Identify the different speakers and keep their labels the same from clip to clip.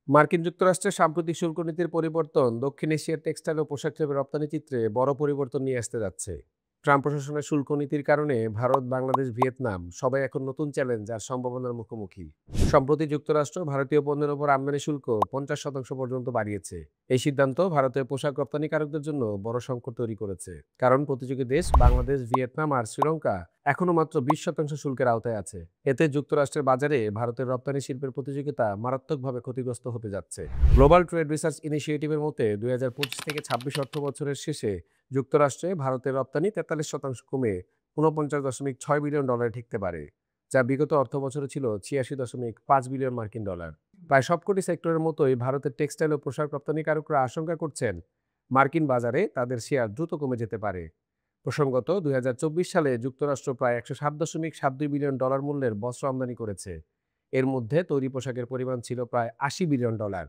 Speaker 1: মার্কিন যুক্তরাষ্ট্রের সাম্প্রতিক শুল্ক নীতির পরিবর্তন দক্ষিণ এশিয়ার টেক্সটাইল ও পোশাক শিল্পের রপ্তানি চিত্রে বড় পরিবর্তন নিয়ে আসতে যাচ্ছে। ট্রাম্প প্রশাসনের শুল্ক নীতির কারণে ভারত, বাংলাদেশ, ভিয়েতনাম সবাই এখন নতুন চ্যালেঞ্জ আর সম্ভাবনার মুখোমুখি। সম্প্রতি যুক্তরাষ্ট্র ভারতীয় পণ্যের উপর আমদানি শুল্ক 50% পর্যন্ত বাড়িয়েছে। এই সিদ্ধান্ত ভারতের পোশাক রপ্তানিকারকদের জন্য বড় সংকট তৈরি করেছে, কারণ প্রতিযোগী দেশ বাংলাদেশ, ভিয়েতনাম আর শ্রীলঙ্কা এখনো মাত্র 20% শুল্কের আওতায় আছে। এতে যুক্তরাষ্ট্রের বাজারে ভারতের রপ্তানি শিল্পের প্রতিযোগিতা মারাত্মকভাবে ক্ষতিগ্রস্ত হতে যাচ্ছে। গ্লোবাল ট্রেড রিসার্চ ইনিশিয়েটিভের মতে 2025 থেকে 26 অর্থ বছরের শেষে যুক্তরাষ্ট্রে ভারতের রপ্তানি 43% কমে 49.6 বিলিয়ন ডলারে ঠেকতে পারে, যা বিগত অর্থ বছরে ছিল 86.5 বিলিয়ন মার্কিন ডলার। প্রায় সবকটি সেক্টরের মতোই ভারতের টেক্সটাইল ও পোশাক রপ্তানিকারকরা আশঙ্কা করছেন মার্কিন বাজারে তাদের শেয়ার দ্রুত কমে যেতে পারে। প্রসঙ্গত, 2024 সালে যুক্তরাষ্ট্র প্রায় 107.72 বিলিয়ন ডলার মূল্যের বস্ত্র আমদানি করেছে। এর মধ্যে তৈরি পোশাকের পরিমাণ ছিল প্রায় 80 বিলিয়ন ডলার।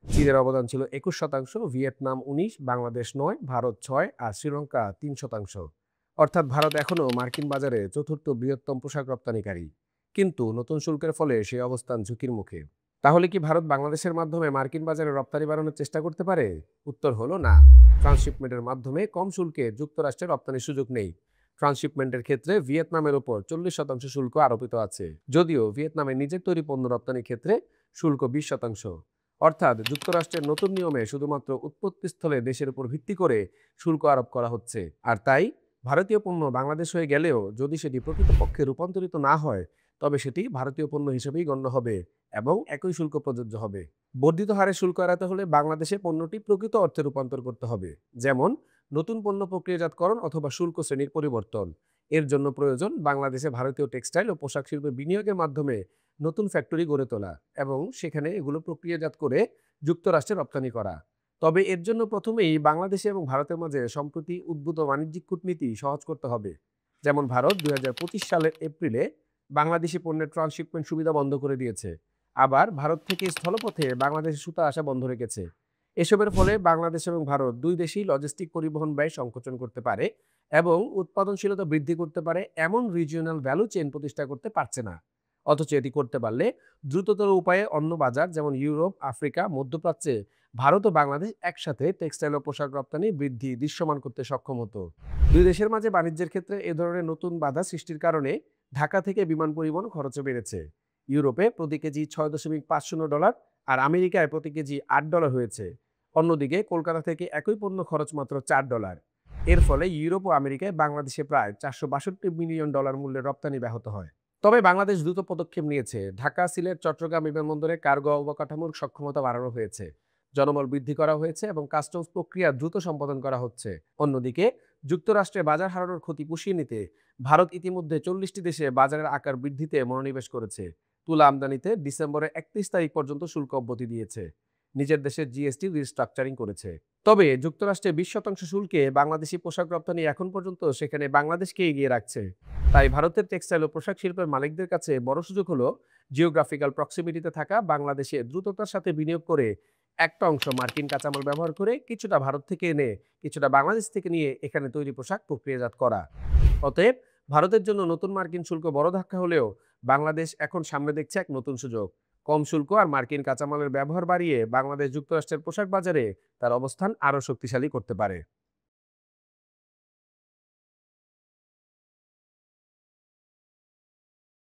Speaker 1: চীনের অবদান ছিল 21%, ভিয়েতনাম 19, বাংলাদেশ 9, ভারত 6 আর শ্রীলঙ্কা 3%। অর্থাৎ ভারত এখনও মার্কিন বাজারে চতুর্থ বৃহত্তম পোশাক রপ্তানিকারী। কিন্তু নতুন শুল্কের ফলে সেই অবস্থান ঝুঁকির মুখে। তাহলে কি ভারত বাংলাদেশের মাধ্যমে মার্কিন বাজারে রপ্তানি বাড়ানোর চেষ্টা করতে পারে? উত্তর হলো না। ট্রান্সশিপমেন্টের মাধ্যমে কম শুল্কে যুক্তরাষ্ট্রে রপ্তানির সুযোগ নেই। ট্রান্সশিপমেন্টের ক্ষেত্রে ভিয়েতনামের উপর 40% শুল্ক আরোপিত আছে, যদিও ভিয়েতনামের নিজের তৈরি পণ্য রপ্তানির ক্ষেত্রে শুল্ক 20%। অর্থাৎ যুক্তরাষ্ট্রের নতুন নিয়মে শুধুমাত্র উৎপত্তিস্থলে দেশের উপর ভিত্তি করে শুল্ক আরোপ করা হচ্ছে। আর তাই ভারতীয় পণ্য বাংলাদেশ হয়ে গেলেও যদি সেটি প্রকৃতপক্ষে রূপান্তরিত না হয়, তবে সেটি ভারতীয় পণ্য হিসেবেই গণ্য হবে এবং একই শুল্ক প্রযোজ্য হবে। বর্ধিত হারে শুল্ক এড়াতে হলে বাংলাদেশে পণ্যটি প্রকৃত অর্থে রূপান্তর করতে হবে, যেমন নতুন পণ্য প্রক্রিয়াজাতকরণ অথবা শুল্ক শ্রেণীর পরিবর্তন। এর জন্য প্রয়োজন বাংলাদেশে ভারতীয় টেক্সটাইল ও পোশাক শিল্পে বিনিয়োগের মাধ্যমে নতুন ফ্যাক্টরি গড়ে তোলা এবং সেখানে এগুলো প্রক্রিয়াজাত করে যুক্তরাষ্ট্রে রপ্তানি করা। তবে এর জন্য প্রথমেই বাংলাদেশে এবং ভারতের মাঝে সম্প্রতি উদ্ভূত বাণিজ্যিক কূটনীতি সহজ করতে হবে। যেমন ভারত 2025 সালের এপ্রিলে বাংলাদেশি পণ্যের ট্রান্সশিপমেন্ট সুবিধা বন্ধ করে দিয়েছে। আবার ভারত থেকে স্থলপথে বাংলাদেশে সুতা আসা বন্ধ রেখেছে। এসবের ফলে বাংলাদেশ এবং ভারত দুই দেশই লজিস্টিক পরিবহন ব্যয় সংকোচন করতে পারে এবং উৎপাদনশীলতা বৃদ্ধি করতে পারে এমন রিজিওনাল ভ্যালু চেইন প্রতিষ্ঠা করতে পারছে না। অথচ এটি করতে পারলে দ্রুততর উপায়ে অন্য বাজার যেমন ইউরোপ, আফ্রিকা, মধ্যপ্রাচ্যে ভারত ও বাংলাদেশ একসাথে টেক্সটাইল ও পোশাক রপ্তানি বৃদ্ধি দৃশ্যমান করতে সক্ষম হতো। দুই দেশের মাঝে বাণিজ্যের ক্ষেত্রে এ ধরনের নতুন বাধা সৃষ্টির কারণে ঢাকা থেকে বিমান পরিবহন খরচও বেড়েছে। ইউরোপে প্রতি কেজি $6.50 আর আমেরিকায় প্রতি কেজি $8 হয়েছে। অন্যদিকে কলকাতা থেকে একই পণ্য খরচ মাত্র $4। এর ফলে ইউরোপ ও আমেরিকায় বাংলাদেশে প্রায় $462 মিলিয়ন মূল্যের রপ্তানি ব্যাহত হয়। তবে বাংলাদেশ দ্রুত পদক্ষেপ নিয়েছে। ঢাকা, সিলেট, চট্টগ্রাম বিমানবন্দরে কার্গো অবকাঠামোর সক্ষমতা বাড়ানো হয়েছে, জনবল বৃদ্ধি করা হয়েছে এবং কাস্টমস প্রক্রিয়া দ্রুত সম্পাদন করা হচ্ছে। অন্যদিকে যুক্তরাষ্ট্রে বাজার হারানোর ক্ষতি পুষিয়ে নিতে ভারত ইতিমধ্যে 40টি দেশে বাজারের আকার বৃদ্ধিতে মনোনিবেশ করেছে। তুলা আমদানিতে ডিসেম্বরের 31 তারিখ পর্যন্ত শুল্ক অব্যাহতি দিয়েছে। নিজের দেশের জিএসটি রিস্ট্রাকচারিং করেছে। তবে যুক্তরাষ্ট্রে 20% শুল্কে বাংলাদেশি পোশাক রপ্তানি এখন পর্যন্ত সেখানে বাংলাদেশকে এগিয়ে রাখছে। তাই ভারতের টেক্সটাইল ও পোশাক শিল্পের মালিকদের কাছে বড় সুযোগ হলো জিওগ্রাফিক্যাল প্রক্সিমিটিতে থাকা বাংলাদেশে দ্রুততার সাথে বিনিয়োগ করে একটা অংশ মার্কিন কাঁচামাল ব্যবহার করে কিছুটা ভারত থেকে এনে কিছুটা বাংলাদেশ থেকে নিয়ে এখানে তৈরি পোশাক প্রক্রিয়াজাত করা। অতএব ভারতের জন্য নতুন মার্কিন শুল্ক বড় ধাক্কা হলেও বাংলাদেশ এখন সামনে দেখছে এক নতুন সুযোগ। কম শুল্ক আর মার্কিন কাঁচামালের ব্যবহার বাড়িয়ে বাংলাদেশ যুক্তরাষ্ট্রের পোশাক বাজারে তার অবস্থান আরও শক্তিশালী করতে পারে।